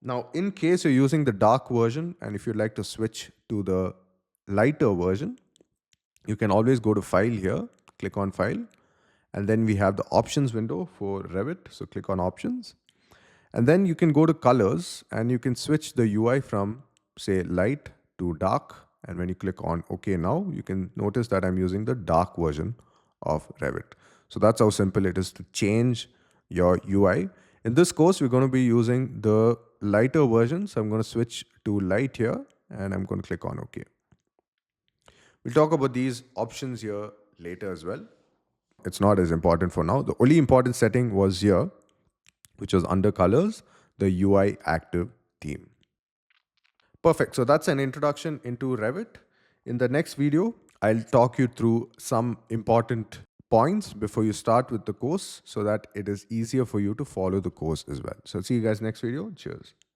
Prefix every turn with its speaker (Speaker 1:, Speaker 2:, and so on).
Speaker 1: Now, in case you're using the dark version and if you'd like to switch to the lighter version, you can always go to File here, click on File, and then we have the Options window for Revit. So click on Options. And then you can go to Colors and you can switch the UI from, say, light to dark. And when you click on OK now, you can notice that I'm using the dark version of Revit. So that's how simple it is to change your UI. In this course, we're going to be using the lighter version. So I'm going to switch to light here and I'm going to click on OK. We'll talk about these options here later as well. It's not as important for now. The only important setting was here, which was under colors, the UI active theme. Perfect. So that's an introduction into Revit. In the next video, I'll talk you through some important points before you start with the course so that it is easier for you to follow the course as well. So see you guys next video. Cheers.